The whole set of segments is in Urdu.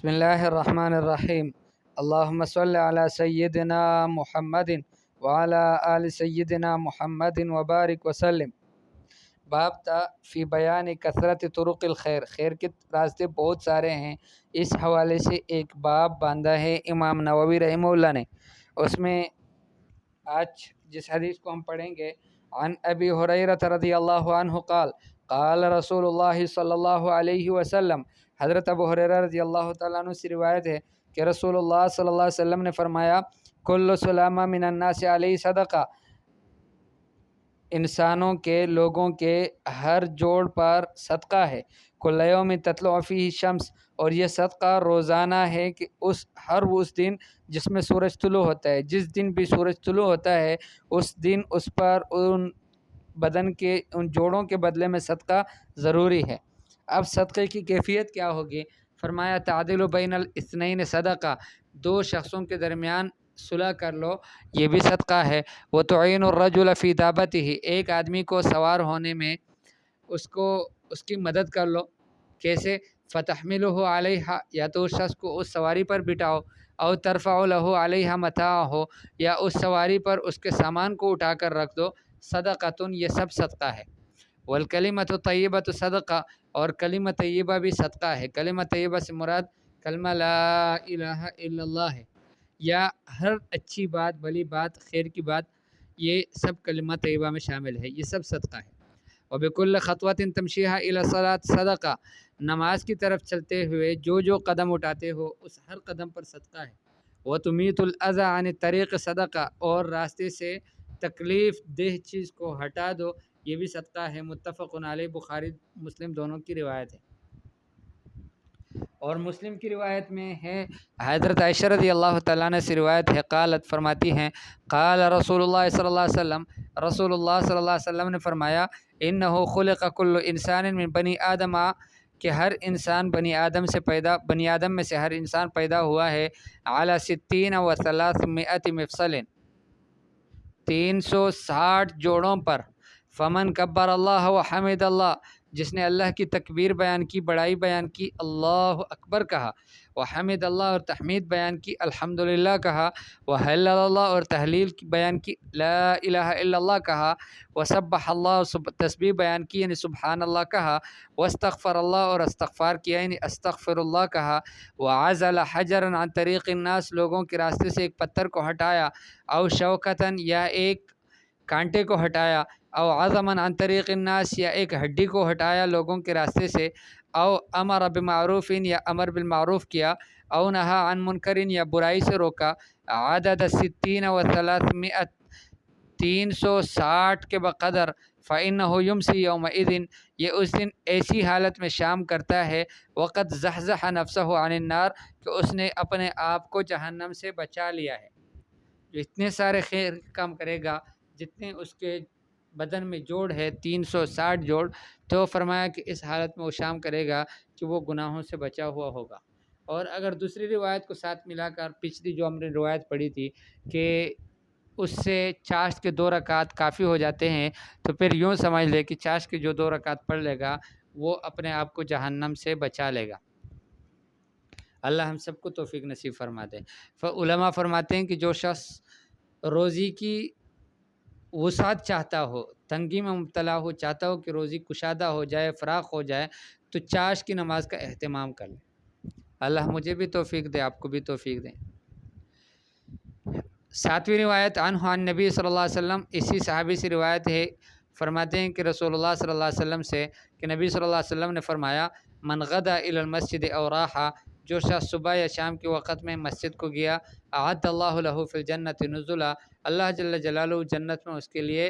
بسم اللہ الرحمن الرحیم اللہم صلی علی سیدنا محمد وعلی آل سیدنا محمد وبارک وسلم۔ باب تا فی بیان کثرت طرق الخیر، خیر کے راستے بہت سارے ہیں، اس حوالے سے ایک باب باندھا ہے امام نووی رحمہ اللہ نے۔ اس میں آج جس حدیث کو ہم پڑھیں گے، عن ابی ہریرہ رضی اللہ عنہ قال قال رسول اللہ صلی اللہ علیہ وسلم، حضرت ابو ہریرہ رضی اللہ تعالیٰ عنہ سے روایت ہے کہ رسول اللہ صلی اللہ علیہ وسلم نے فرمایا، کل سلامہ من الناس علیہ صدقہ، انسانوں کے، لوگوں کے ہر جوڑ پر صدقہ ہے، کل یوم تطلع فیہ الشمس، اور یہ صدقہ روزانہ ہے کہ اس دن جس میں سورج طلوع ہوتا ہے، جس دن بھی سورج طلوع ہوتا ہے اس دن اس پر ان بدن کے ان جوڑوں کے بدلے میں صدقہ ضروری ہے۔ اب صدقے کی کیفیت کیا ہوگی؟ فرمایا تعدل بین الاثنین صدقہ، دو شخصوں کے درمیان صلح کر لو، یہ بھی صدقہ ہے۔ وتعین الرجل فی دابتہ، ایک آدمی کو سوار ہونے میں اس کی مدد کر لو، کیسے؟ فتحملہ علیہا، یا تو اس شخص کو اس سواری پر بٹھاؤ، او ترفع لہ علیہا متاعہ، یا اس سواری پر اس کے سامان کو اٹھا کر رکھ دو، صدقۃ، یہ سب صدقہ ہے۔ والکلمۃ طیبۃ صدقہ، اور کلمہ طیبہ بھی صدقہ ہے۔ کلمہ طیبہ سے مراد کلمہ لا الہ الا اللہ ہے، یا ہر اچھی بات، بھلی بات، خیر کی بات، یہ سب کلمہ طیبہ میں شامل ہے، یہ سب صدقہ ہے۔ وبکل خطوۃ تمشیھا الی الصلاۃ صدقہ، نماز کی طرف چلتے ہوئے جو قدم اٹھاتے ہو اس ہر قدم پر صدقہ ہے۔ وتمیت الاذی عن الطریق صدقہ، اور راستے سے تکلیف دہ چیز کو ہٹا دو، یہ بھی صدقہ ہے۔ متفق علیہ، بخاری مسلم دونوں کی روایت ہے۔ اور مسلم کی روایت میں ہے، حضرت عائشہ رضی اللہ تعالیٰ عنہ سے روایت ہے، قالت، فرماتی ہیں، قال رسول اللہ صلی اللہ علیہ وسلم، رسول اللہ صلی اللہ علیہ وسلم نے فرمایا، انہ خلق کل انسان من بنی آدم، کہ ہر انسان بنی آدم میں سے ہر انسان پیدا ہوا ہے، علی 60 و 300 مفصل، 360 جوڑوں پر۔ فمن کبر اللہ و حمد اللہ، جس نے اللہ کی تکبیر بیان کی، بڑائی بیان کی، اللہ اکبر کہا، وحمد اللہ، اور تحمید بیان کی، الحمدللہ کہا، وحلل اللہ، اور تحلیل بیان کی، لا الہ الا اللہ کہا، وسبح اللہ، تسبیح بیان کی یعنی سبحان اللہ کہا، واستغفر اللہ، اور استغفار کیا یعنی استغفر اللہ کہا، وعزل حجرا عن طریق الناس، لوگوں کے راستے سے ایک پتھر کو ہٹایا، او شوکتن، یا ایک کانٹے کو ہٹایا، او عظما عن طریق الناس، یا ایک ہڈی کو ہٹایا لوگوں کے راستے سے، او امر بمعروف، یا امر بالمعروف کیا، او نہا عن منکر، یا برائی سے روکا، عدد 60 و 300، 360 کے بقدر، فإنہ یمسی یومئذ، یہ اس دن ایسی حالت میں شام کرتا ہے، وقد زحزح نفسہ عن النار، کہ اس نے اپنے آپ کو جہنم سے بچا لیا ہے۔ جو اتنے سارے خیر کام کرے گا، جتنے اس کے بدن میں جوڑ ہے 360 جوڑ، تو فرمایا کہ اس حالت میں وہ شام کرے گا کہ وہ گناہوں سے بچا ہوا ہوگا۔ اور اگر دوسری روایت کو ساتھ ملا کر، پچھلی جو ہم نے روایت پڑھی تھی کہ اس سے چاشت کے 2 رکعت کافی ہو جاتے ہیں، تو پھر یوں سمجھ لے کہ چاشت کے جو 2 رکعت پڑھ لے گا وہ اپنے آپ کو جہنم سے بچا لے گا۔ اللہ ہم سب کو توفیق نصیب فرما دے۔ علماء فرماتے ہیں کہ جو شخص روزی کی وسعت چاہتا ہو، تنگی میں مبتلا ہو، چاہتا ہو کہ روزی کشادہ ہو جائے، فراخ ہو جائے، تو چاشت کی نماز کا اہتمام کر لے۔ اللہ مجھے بھی توفیق دے، آپ کو بھی توفیق دے۔ 7ویں روایت عنہ عن نبی صلی اللہ علیہ وسلم، اسی صحابی سے روایت ہے، فرماتے ہیں کہ رسول اللہ صلی اللہ علیہ وسلم سے کہ نبی صلی اللہ علیہ وسلم نے فرمایا، من غدا الی المسجد او راحا، جو شخص صبح یا شام کے وقت میں مسجد کو گیا، اعد اللہ له فی الجنت نزلا، اللہ جل جلالہ جنت میں اس کے لیے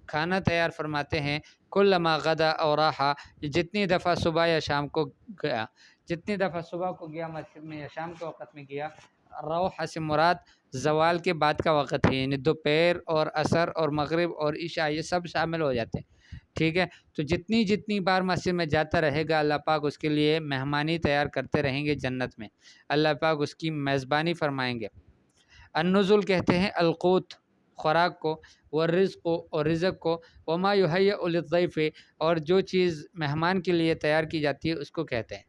کھانا تیار فرماتے ہیں، کلما غدا او راحا، جتنی دفعہ صبح یا شام کو گیا، جتنی دفعہ صبح کو گیا مسجد میں یا شام کے وقت میں گیا، روح سے مراد زوال کے بعد کا وقت ہے، یعنی دوپہر اور عصر اور مغرب اور عشاء، یہ سب شامل ہو جاتے ہیں، ٹھیک ہے۔ تو جتنی بار مسجد میں جاتا رہے گا، اللہ پاک اس کے لیے مہمانی تیار کرتے رہیں گے جنت میں، اللہ پاک اس کی میزبانی فرمائیں گے۔ النزل کہتے ہیں القوت، خوراک کو، والرزق، اور رزق کو، وما یہیأ للضیف، اور جو چیز مہمان کے لیے تیار کی جاتی ہے اس کو کہتے ہیں۔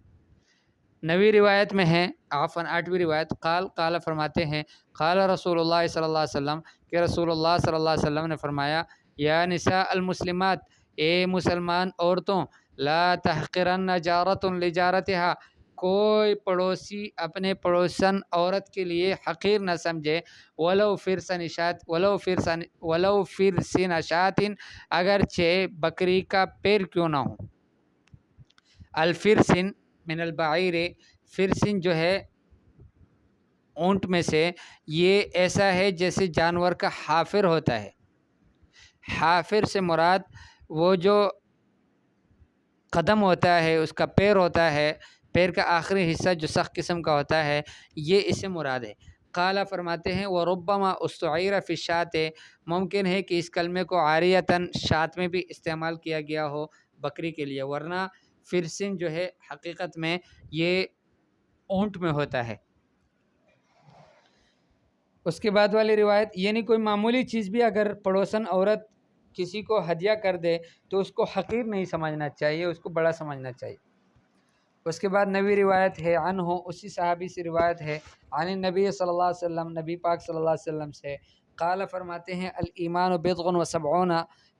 نوی روایت میں ہے، عفواً 8ویں روایت، قال فرماتے ہیں، قال رسول اللہ صلی اللہ علیہ وسلم کہ رسول اللہ صلی اللہ علیہ وسلم نے فرمایا، یا نساء المسلمات، اے مسلمان عورتوں، لا تحقرن جارۃ لجارتها، کوئی پڑوسی اپنے پڑوسن عورت کے لیے حقیر نہ سمجھے، ولو فرسن شاۃ، اگرچہ بکری کا پیر کیوں نہ ہو۔ الفرسن من البعیر، فرسن جو ہے اونٹ میں سے، یہ ایسا ہے جیسے جانور کا حافر ہوتا ہے۔ حافر سے مراد وہ جو قدم ہوتا ہے، اس کا پیر ہوتا ہے، پیر کا آخری حصہ جو سخت قسم کا ہوتا ہے، یہ اس سے مراد ہے۔ قالا فرماتے ہیں، وَرُبَّمَا اُسْتُعِیرَ فِی الشَّاةِ، ممکن ہے کہ اس کلمے کو عاریۃً شات میں بھی استعمال کیا گیا ہو، بکری کے لیے، ورنہ فرسن جو ہے حقیقت میں یہ اونٹ میں ہوتا ہے۔ اس کے بعد والی روایت، یعنی کوئی معمولی چیز بھی اگر پڑوسن عورت کسی کو ہدیہ کر دے تو اس کو حقیر نہیں سمجھنا چاہیے، اس کو بڑا سمجھنا چاہیے۔ اس کے بعد نوی روایت ہے، عنہ، اسی صحابی سے روایت ہے، عن النبی صلی اللہ علیہ وسلم، نبی پاک صلی اللہ علیہ وسلم سے، قال فرماتے ہیں، الایمان بضع و سبعون،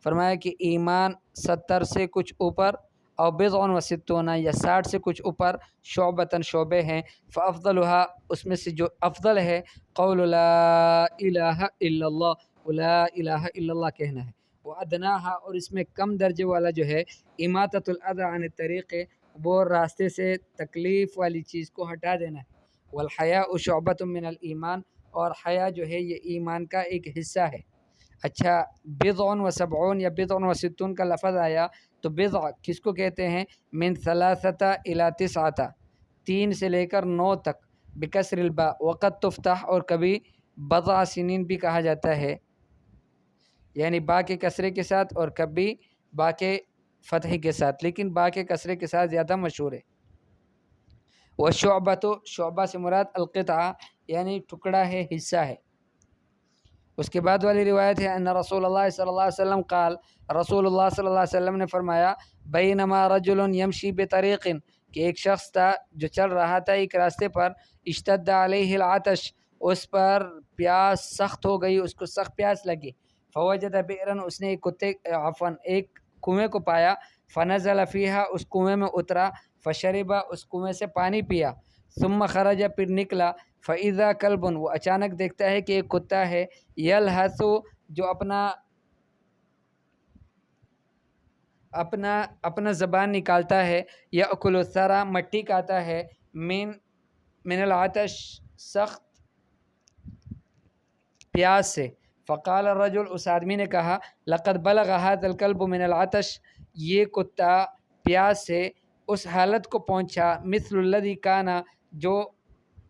فرمایا کہ ایمان 70 سے کچھ اوپر، اور بضع و ستون، یا 60 سے کچھ اوپر، شعبتاً شعبے ہیں، فافضلها، اس میں سے جو افضل ہے، قول لا الہ الا اللہ، لا الہ الا اللہ کہنا ہے، وادناہا، اور اس میں کم درجے والا جو ہے، اماطۃ الاذی عن الطریق، وہ راستے سے تکلیف والی چیز کو ہٹا دینا ہے، والحیاء شعبۃ من الایمان، اور حیا جو ہے یہ ایمان کا ایک حصہ ہے۔ اچھا، بضع و سبعون یا بضع و ستون کا لفظ آیا تو بضع کس کو کہتے ہیں؟ من ثلاثۃ الی تسعۃ، 3 سے لے کر 9 تک، بکسر الباء، وقد تفتح، اور کبھی بضع سنین بھی کہا جاتا ہے، یعنی با کے کسرے کے ساتھ، اور کبھی با کے فتح کے ساتھ، لیکن با کے کسرے کے ساتھ زیادہ مشہور ہے۔ وشعبۃ، شعبہ سے مراد القطعہ، یعنی ٹکڑا ہے، حصہ ہے۔ اس کے بعد والی روایت ہے، ان رسول اللہ صلی اللہ علیہ وسلم قال، رسول اللہ صلی اللہ علیہ وسلم نے فرمایا، بینما رجل یمشی بطریق، کہ ایک شخص تھا جو چل رہا تھا ایک راستے پر، اشتد علیہ العطش، اس پر پیاس سخت ہو گئی، اس کو سخت پیاس لگی، فوجد بئرا، اس نے ایک کنویں کو پایا، فنزل فیہا، اس کنویں میں اترا، فشربا، اس کنویں سے پانی پیا، ثم خرج، پھر نکلا، فاذا کلب، وہ اچانک دیکھتا ہے کہ ایک کتا ہے، یلہث، جو اپنا زبان نکالتا ہے، یاکل الثری، مٹی کھاتا ہے، من العطش، سخت پیاس سے، فقال الرجل، اس آدمی نے کہا، لقد بلغ هذا الكلب من العطش، یہ کتا پیاس سے اس حالت کو پہنچا، مثل الذي كان، جو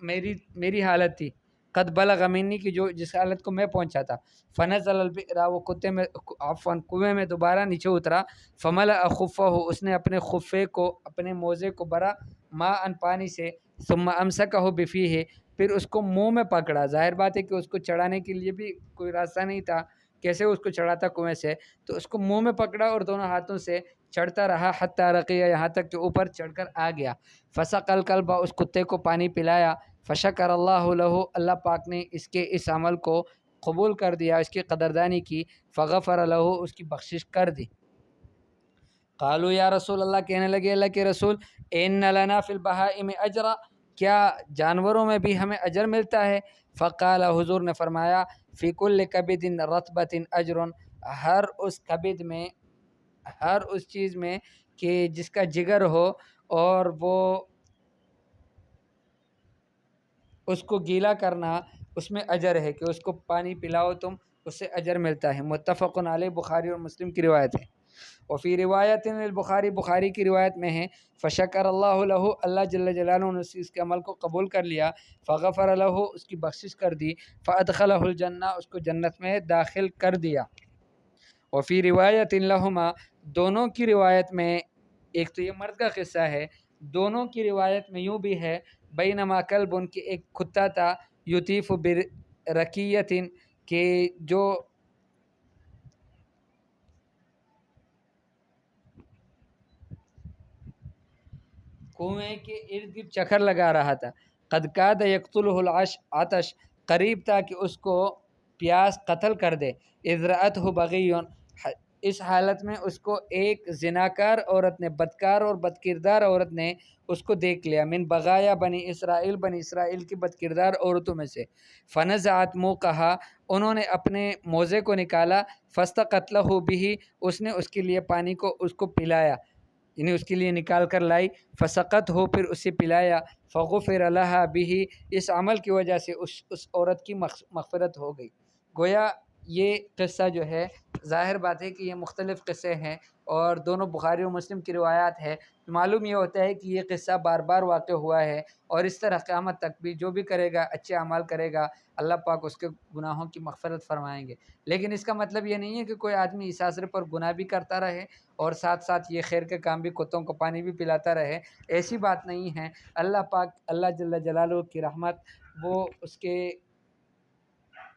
میری حالت تھی، قد بلغ منی، کی جس حالت کو میں پہنچا تھا، فنزل البئر، وہ کنویں میں دوبارہ نیچے اترا، فملأ خفہ، اس نے اپنے خفے کو، اپنے موزے کو بھرا، ماء، پانی سے، ثم امسکہ بفیہ، پھر اس کو منہ میں پکڑا، ظاہر بات ہے کہ اس کو چڑھانے کے لیے بھی کوئی راستہ نہیں تھا، کیسے اس کو چڑھاتا کنویں سے، تو اس کو منہ میں پکڑا اور دونوں ہاتھوں سے چڑھتا رہا، حتی رقیہ، یہاں تک کہ اوپر چڑھ کر آ گیا، فسقى الكلب، اس کتے کو پانی پلایا، فشکر اللہ لہ، اللہ پاک نے اس کے اس عمل کو قبول کر دیا، اس کی قدردانی کی، فغفر لہ، اس کی بخشش کر دی۔ قالوا یا رسول اللہ، کہنے لگے اللہ کے رسول، ان لنا فی البہائم اجرا، کیا جانوروں میں بھی ہمیں اجر ملتا ہے؟ فقال، حضور نے فرمایا، فی کل کبد رطبۃ اجر، ہر اس کبد میں، ہر اس چیز میں کہ جس کا جگر ہو اور وہ اس کو گیلا کرنا، اس میں اجر ہے، کہ اس کو پانی پلاؤ تم، اس سے اجر ملتا ہے۔ متفق علیہ، بخاری اور مسلم کی روایت ہے۔ وفی روایت البخاری، بخاری کی روایت میں ہے، فشکر اللہ لہ، اللہ جل جلالہ نے اس کے عمل کو قبول کر لیا، فغفر لہ، اس کی بخشش کر دی، فادخلہ الجنہ، اس کو جنت میں داخل کر دیا۔ وفی روایت لہما، دونوں کی روایت میں، ایک تو یہ مرد کا قصہ ہے، دونوں کی روایت میں یوں بھی ہے، بینما کلب، ان کے ایک کتا تھا، یطیف برکیۃ، کہ جو کنویں کے ارد گرد چکر لگا رہا تھا. قد کاد یقتلہ العطش، قریب تھا کہ اس کو پیاس قتل کر دے. اذ رأتہ بغی، اس حالت میں اس کو ایک زناکار عورت نے، بدکار اور بدکردار عورت نے اس کو دیکھ لیا. من بغایا بنی اسرائیل، بنی اسرائیل کی بدکردار عورتوں میں سے. فنزعت موقعہ، انہوں نے اپنے موزے کو نکالا. فاستقت لہ بہ، اس نے اس کے لیے پانی کو اس کو پلایا، یعنی اس کے لیے نکال کر لائی. فسقت ہو، پھر اسے پلایا. فغفر لہا بہ، اس عمل کی وجہ سے اس عورت کی مغفرت ہو گئی. گویا یہ قصہ جو ہے، ظاہر بات ہے کہ یہ مختلف قصے ہیں اور دونوں بخاری و مسلم کی روایات ہے. معلوم یہ ہوتا ہے کہ یہ قصہ بار بار واقع ہوا ہے، اور اس طرح قیامت تک بھی جو بھی کرے گا، اچھے اعمال کرے گا، اللہ پاک اس کے گناہوں کی مغفرت فرمائیں گے. لیکن اس کا مطلب یہ نہیں ہے کہ کوئی آدمی اس آسرے پر گناہ بھی کرتا رہے اور ساتھ ساتھ یہ خیر کے کام بھی، کتوں کو پانی بھی پلاتا رہے. ایسی بات نہیں ہے. اللہ پاک، اللہ جل جلالہ کی رحمت، وہ اس کے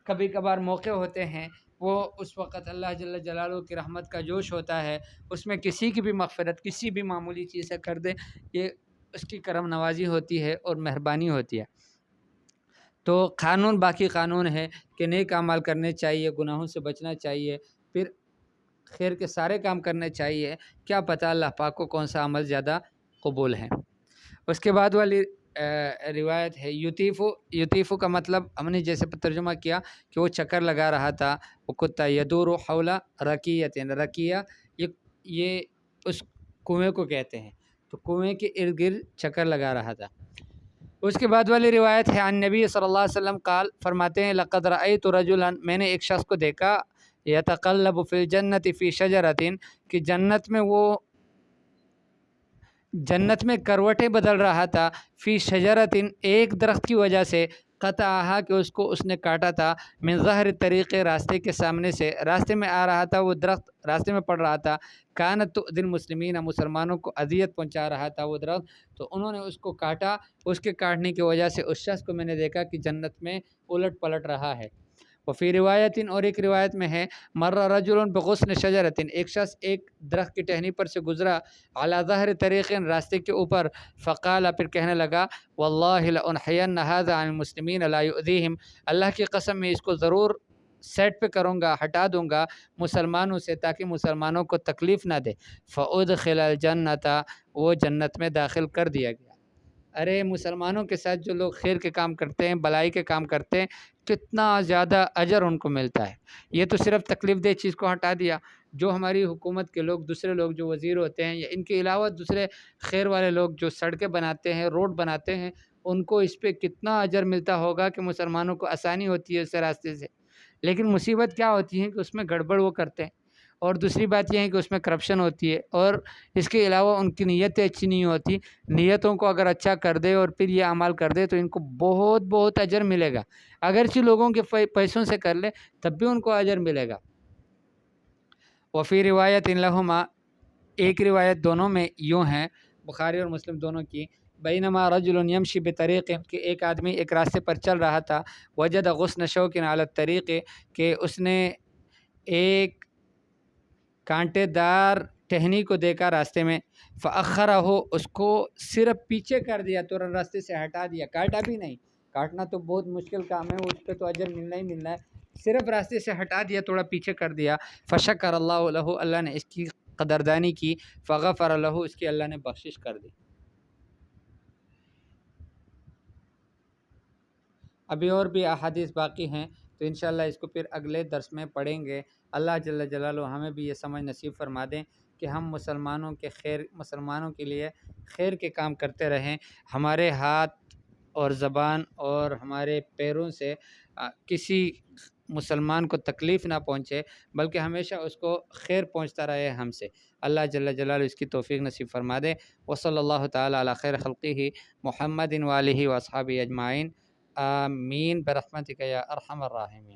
کبھی کبھار موقع ہوتے ہیں، وہ اس وقت اللہ جل جلالہ کی رحمت کا جوش ہوتا ہے، اس میں کسی کی بھی مغفرت کسی بھی معمولی چیز سے کر دے، یہ اس کی کرم نوازی ہوتی ہے اور مہربانی ہوتی ہے. تو قانون باقی قانون ہے کہ نیک اعمال کرنے چاہیے، گناہوں سے بچنا چاہیے، پھر خیر کے سارے کام کرنے چاہیے. کیا پتہ اللہ پاک کو کون سا عمل زیادہ قبول ہے. اس کے بعد والی روایت ہے یطیفو کا مطلب ہم نے جیسے ترجمہ کیا کہ وہ چکر لگا رہا تھا. وہ کتا یدور حول رکیت، رکیہ یہ اس کنویں کو کہتے ہیں. تو کنویں کے ارد گرد چکر لگا رہا تھا. اس کے بعد والی روایت ہے عن نبی صلی اللہ علیہ وسلم قال، فرماتے ہیں لقد رأیت رجلا، میں نے ایک شخص کو دیکھا، یتقلب فی الجنت فی شجرۃ، کہ جنت میں کروٹیں بدل رہا تھا. فی شجرۃ، ایک درخت کی وجہ سے. قطعہا، کہ اس نے کاٹا تھا. من ظہر طریق، راستے کے سامنے سے، راستے میں آ رہا تھا وہ درخت، راستے میں پڑ رہا تھا. کانت تؤذی المسلمین، مسلمانوں کو اذیت پہنچا رہا تھا وہ درخت، تو انہوں نے اس کو کاٹا. اس کے کاٹنے کی وجہ سے اس شخص کو میں نے دیکھا کہ جنت میں الٹ پلٹ رہا ہے. وفی روایت، اور ایک روایت میں ہے مر رجل بغصن شجرۃ، ایک شخص ایک درخت کی ٹہنی پر سے گزرا. علی ظہر طریق، راستے کے اوپر. فقال، پھر کہنے لگا واللہ لانحین ھذا عن المسلمین لا یؤذیہم، اللہ کی قسم میں اس کو ضرور سیٹ پہ کروں گا، ہٹا دوں گا مسلمانوں سے، تاکہ مسلمانوں کو تکلیف نہ دے. فادخل الجنۃ، وہ جنت میں داخل کر دیا گیا. ارے مسلمانوں کے ساتھ جو لوگ خیر کے کام کرتے ہیں، بلائی کے کام کرتے ہیں، کتنا زیادہ اجر ان کو ملتا ہے. یہ تو صرف تکلیف دہ چیز کو ہٹا دیا. جو ہماری حکومت کے لوگ، دوسرے لوگ جو وزیر ہوتے ہیں، یا ان کے علاوہ دوسرے خیر والے لوگ جو سڑکیں بناتے ہیں، روڈ بناتے ہیں، ان کو اس پہ کتنا اجر ملتا ہوگا کہ مسلمانوں کو آسانی ہوتی ہے اس راستے سے. لیکن مصیبت کیا ہوتی ہے کہ اس میں گڑبڑ وہ کرتے ہیں، اور دوسری بات یہ ہے کہ اس میں کرپشن ہوتی ہے، اور اس کے علاوہ ان کی نیتیں اچھی نہیں ہوتی. نیتوں کو اگر اچھا کر دے اور پھر یہ اعمال کر دے تو ان کو بہت بہت اجر ملے گا. اگرچہ لوگوں کے پیسوں سے کر لے تب بھی ان کو اجر ملے گا. وفی روایت لہما، ایک روایت دونوں میں یوں ہیں، بخاری اور مسلم دونوں کی. بینما رجل یمشی بطریق، کہ ایک آدمی ایک راستے پر چل رہا تھا. وجد غصن شوک علی الطریق، کہ اس نے ایک کانٹے دار ٹہنی کو دیکھا راستے میں. فاخرہ، اس کو صرف پیچھے کر دیا، تو راستے سے ہٹا دیا، کاٹا بھی نہیں. کاٹنا تو بہت مشکل کام ہے، اس پہ تو اجر ملنا ہی ملنا ہے. صرف راستے سے ہٹا دیا، تھوڑا پیچھے کر دیا. فشکر اللہ لہ، اللہ نے اس کی قدردانی کی. فغفر لہ، اس کی اللہ نے بخشش کر دی. ابھی اور بھی احادیث باقی ہیں، تو انشاءاللہ اس کو پھر اگلے درس میں پڑھیں گے. اللہ جل جلالہ ہمیں بھی یہ سمجھ نصیب فرما دیں کہ ہم مسلمانوں کے لیے خیر کے کام کرتے رہیں. ہمارے ہاتھ اور زبان اور ہمارے پیروں سے کسی مسلمان کو تکلیف نہ پہنچے، بلکہ ہمیشہ اس کو خیر پہنچتا رہے ہم سے. اللہ جل جلالہ اس کی توفیق نصیب فرما دے. وصلی اللہ تعالی علی خیر خلقہ محمد وآلہ واصحابہ اجمعین. آمین برحمتک یا ارحم الراحمین.